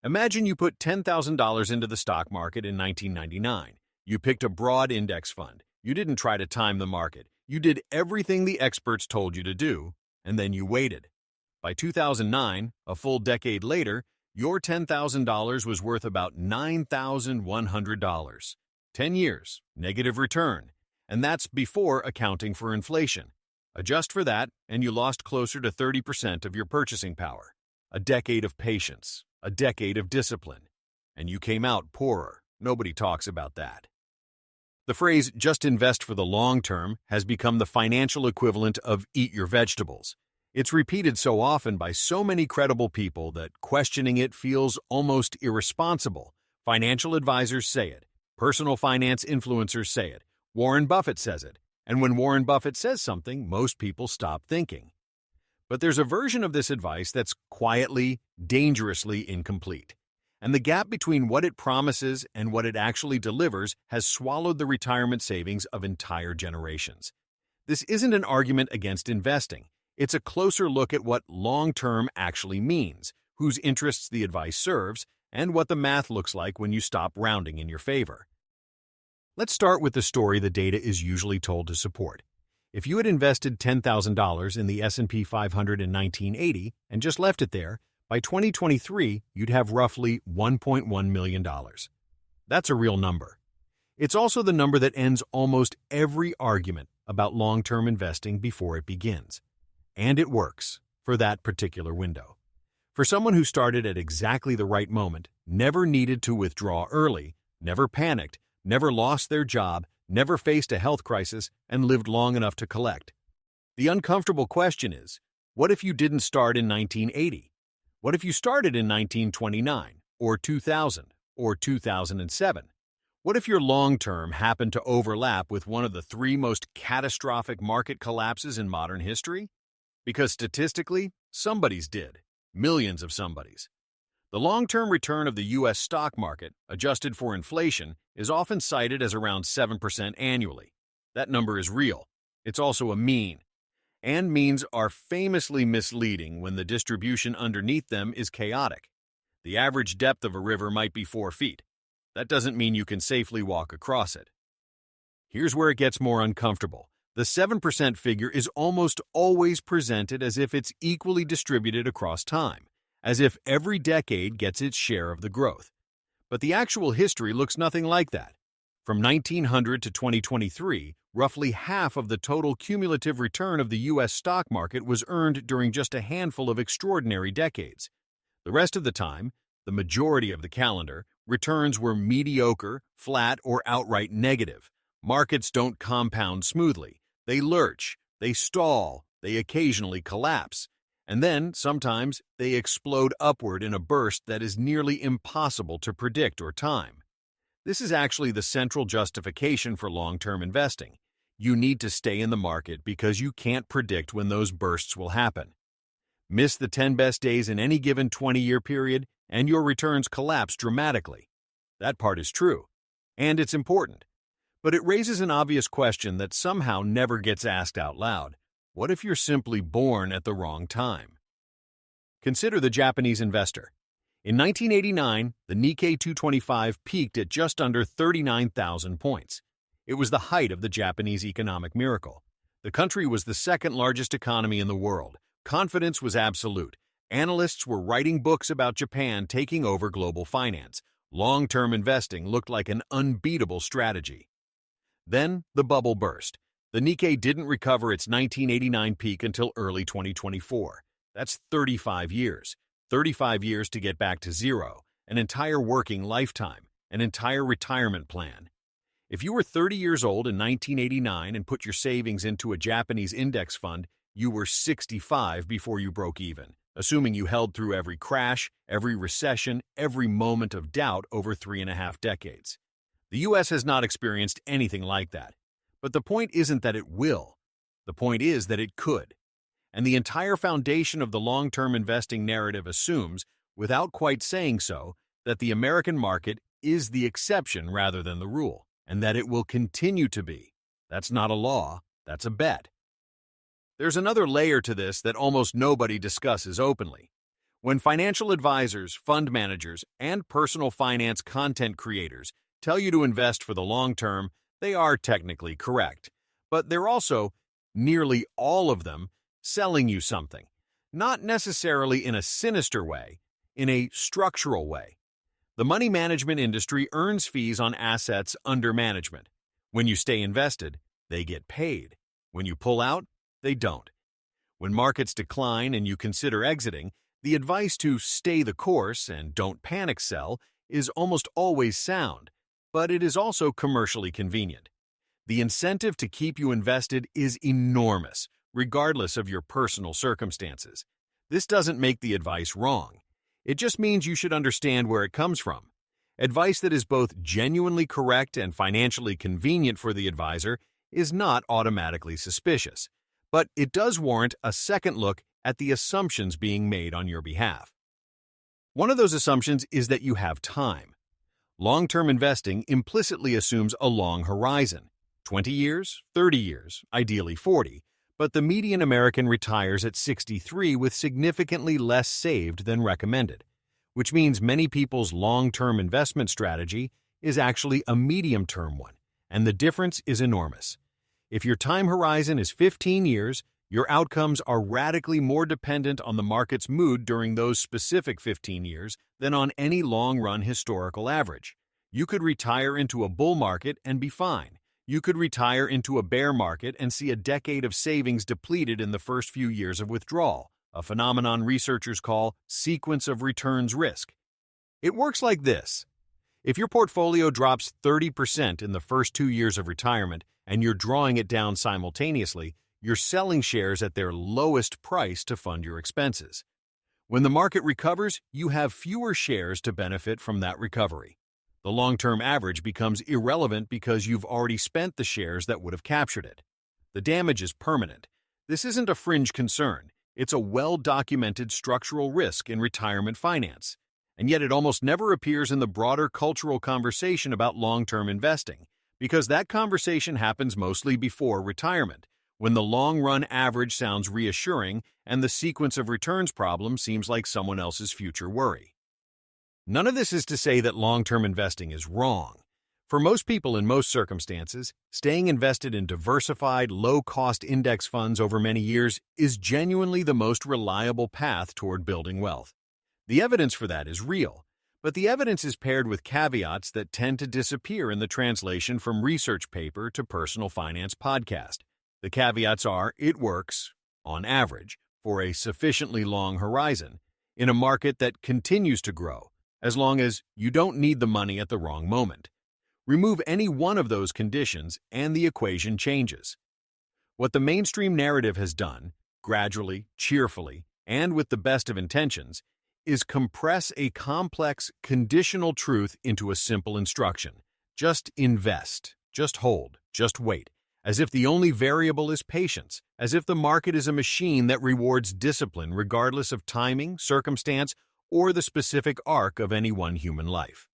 Imagine you put $10,000 into the stock market in 1999. You picked a broad index fund. You didn't try to time the market. You did everything the experts told you to do, and then you waited. By 2009, a full decade later, your $10,000 was worth about $9,100. 10 years, negative return. And that's before accounting for inflation. Adjust for that, and you lost closer to 30% of your purchasing power. A decade of patience, a decade of discipline. And you came out poorer. Nobody talks about that. The phrase, just invest for the long term, has become the financial equivalent of eat your vegetables. It's repeated so often by so many credible people that questioning it feels almost irresponsible. Financial advisors say it. Personal finance influencers say it. Warren Buffett says it. And when Warren Buffett says something, most people stop thinking. But there's a version of this advice that's quietly, dangerously incomplete. And the gap between what it promises and what it actually delivers has swallowed the retirement savings of entire generations. This isn't an argument against investing. It's a closer look at what long-term actually means, whose interests the advice serves, and what the math looks like when you stop rounding in your favor. Let's start with the story the data is usually told to support. If you had invested $10,000 in the S&P 500 in 1980 and just left it there, by 2023, you'd have roughly $1.1 million. That's a real number. It's also the number that ends almost every argument about long-term investing before it begins. And it works for that particular window. For someone who started at exactly the right moment, never needed to withdraw early, never panicked, never lost their job, never faced a health crisis, and lived long enough to collect. The uncomfortable question is, what if you didn't start in 1980? What if you started in 1929, or 2000, or 2007? What if your long-term happened to overlap with one of the three most catastrophic market collapses in modern history? Because statistically, somebody's did. Millions of somebodies. The long-term return of the U.S. stock market, adjusted for inflation, is often cited as around 7% annually. That number is real. It's also a mean. And means are famously misleading when the distribution underneath them is chaotic. The average depth of a river might be 4 feet. That doesn't mean you can safely walk across it. Here's where it gets more uncomfortable. The 7% figure is almost always presented as if it's equally distributed across time, as if every decade gets its share of the growth. But the actual history looks nothing like that. From 1900 to 2023, roughly half of the total cumulative return of the U.S. stock market was earned during just a handful of extraordinary decades. The rest of the time, the majority of the calendar, returns were mediocre, flat, or outright negative. Markets don't compound smoothly. They lurch, they stall, they occasionally collapse. And then, sometimes, they explode upward in a burst that is nearly impossible to predict or time. This is actually the central justification for long-term investing. You need to stay in the market because you can't predict when those bursts will happen. Miss the 10 best days in any given 20-year period, and your returns collapse dramatically. That part is true, and it's important. But it raises an obvious question that somehow never gets asked out loud. What if you're simply born at the wrong time? Consider the Japanese investor. In 1989, the Nikkei 225 peaked at just under 39,000 points. It was the height of the Japanese economic miracle. The country was the second largest economy in the world. Confidence was absolute. Analysts were writing books about Japan taking over global finance. Long-term investing looked like an unbeatable strategy. Then, the bubble burst. The Nikkei didn't recover its 1989 peak until early 2024. That's 35 years. 35 years to get back to zero, an entire working lifetime, an entire retirement plan. If you were 30 years old in 1989 and put your savings into a Japanese index fund, you were 65 before you broke even, assuming you held through every crash, every recession, every moment of doubt over 3.5 decades. The U.S. has not experienced anything like that. But the point isn't that it will. The point is that it could. And the entire foundation of the long-term investing narrative assumes, without quite saying so, that the American market is the exception rather than the rule, and that it will continue to be. That's not a law, that's a bet. There's another layer to this that almost nobody discusses openly. When financial advisors, fund managers, and personal finance content creators tell you to invest for the long term, they are technically correct. But they're also, nearly all of them, selling you something. Not necessarily in a sinister way, in a structural way. The money management industry earns fees on assets under management. When you stay invested, they get paid. When you pull out, they don't. When markets decline and you consider exiting, the advice to stay the course and don't panic sell is almost always sound, but it is also commercially convenient. The incentive to keep you invested is enormous, regardless of your personal circumstances. This doesn't make the advice wrong. It just means you should understand where it comes from. Advice that is both genuinely correct and financially convenient for the advisor is not automatically suspicious, but it does warrant a second look at the assumptions being made on your behalf. One of those assumptions is that you have time. Long-term investing implicitly assumes a long horizon, 20 years, 30 years, ideally 40, but the median American retires at 63 with significantly less saved than recommended, which means many people's long-term investment strategy is actually a medium-term one, and the difference is enormous. If your time horizon is 15 years, your outcomes are radically more dependent on the market's mood during those specific 15 years than on any long-run historical average. You could retire into a bull market and be fine. You could retire into a bear market and see a decade of savings depleted in the first few years of withdrawal, a phenomenon researchers call sequence of returns risk. It works like this. If your portfolio drops 30% in the first 2 years of retirement and you're drawing it down simultaneously, you're selling shares at their lowest price to fund your expenses. When the market recovers, you have fewer shares to benefit from that recovery. The long-term average becomes irrelevant because you've already spent the shares that would have captured it. The damage is permanent. This isn't a fringe concern. It's a well-documented structural risk in retirement finance. And yet it almost never appears in the broader cultural conversation about long-term investing, because that conversation happens mostly before retirement, when the long-run average sounds reassuring and the sequence of returns problem seems like someone else's future worry. None of this is to say that long-term investing is wrong. For most people in most circumstances, staying invested in diversified, low-cost index funds over many years is genuinely the most reliable path toward building wealth. The evidence for that is real, but the evidence is paired with caveats that tend to disappear in the translation from research paper to personal finance podcast. The caveats are, it works, on average, for a sufficiently long horizon, in a market that continues to grow, as long as you don't need the money at the wrong moment. Remove any one of those conditions and the equation changes. What the mainstream narrative has done, gradually, cheerfully, and with the best of intentions, is compress a complex, conditional truth into a simple instruction. Just invest, just hold, just wait. As if the only variable is patience, as if the market is a machine that rewards discipline regardless of timing, circumstance, or the specific arc of any one human life.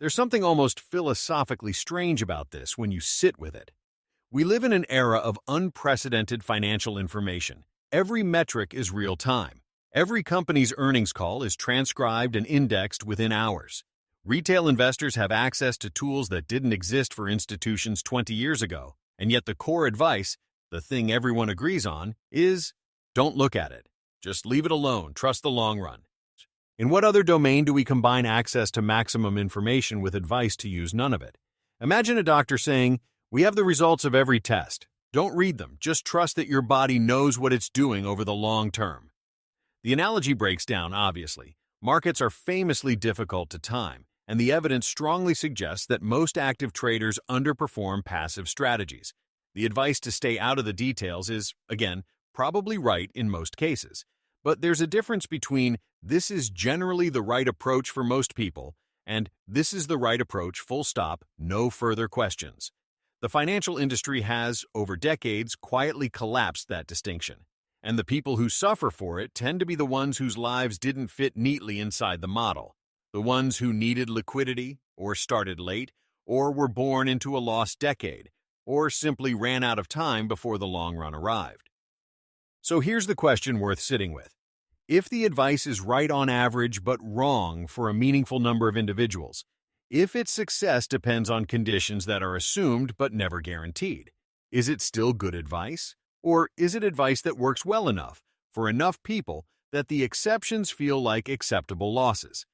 There's something almost philosophically strange about this when you sit with it. We live in an era of unprecedented financial information. Every metric is real time. Every company's earnings call is transcribed and indexed within hours. Retail investors have access to tools that didn't exist for institutions 20 years ago. And yet the core advice, the thing everyone agrees on, is don't look at it. Just leave it alone. Trust the long run. In what other domain do we combine access to maximum information with advice to use none of it? Imagine a doctor saying, we have the results of every test. Don't read them. Just trust that your body knows what it's doing over the long term. The analogy breaks down, obviously. Markets are famously difficult to time, and the evidence strongly suggests that most active traders underperform passive strategies. The advice to stay out of the details is, again, probably right in most cases. But there's a difference between this is generally the right approach for most people and this is the right approach, full stop, no further questions. The financial industry has, over decades, quietly collapsed that distinction. And the people who suffer for it tend to be the ones whose lives didn't fit neatly inside the model. The ones who needed liquidity, or started late, or were born into a lost decade, or simply ran out of time before the long run arrived. So here's the question worth sitting with. If the advice is right on average but wrong for a meaningful number of individuals, if its success depends on conditions that are assumed but never guaranteed, is it still good advice? Or is it advice that works well enough for enough people that the exceptions feel like acceptable losses?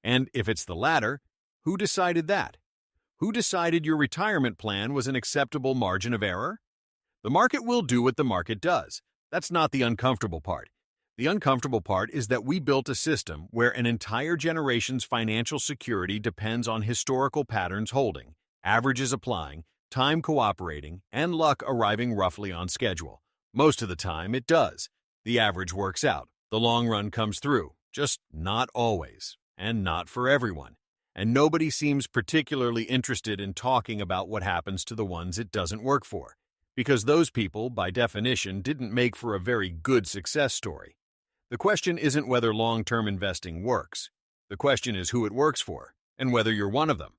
And if it's the latter, who decided that? Who decided your retirement plan was an acceptable margin of error? The market will do what the market does. That's not the uncomfortable part. The uncomfortable part is that we built a system where an entire generation's financial security depends on historical patterns holding, averages applying, time cooperating, and luck arriving roughly on schedule. Most of the time, it does. The average works out. The long run comes through. Just not always, and not for everyone. And nobody seems particularly interested in talking about what happens to the ones it doesn't work for, because those people, by definition, didn't make for a very good success story. The question isn't whether long-term investing works. The question is who it works for, and whether you're one of them.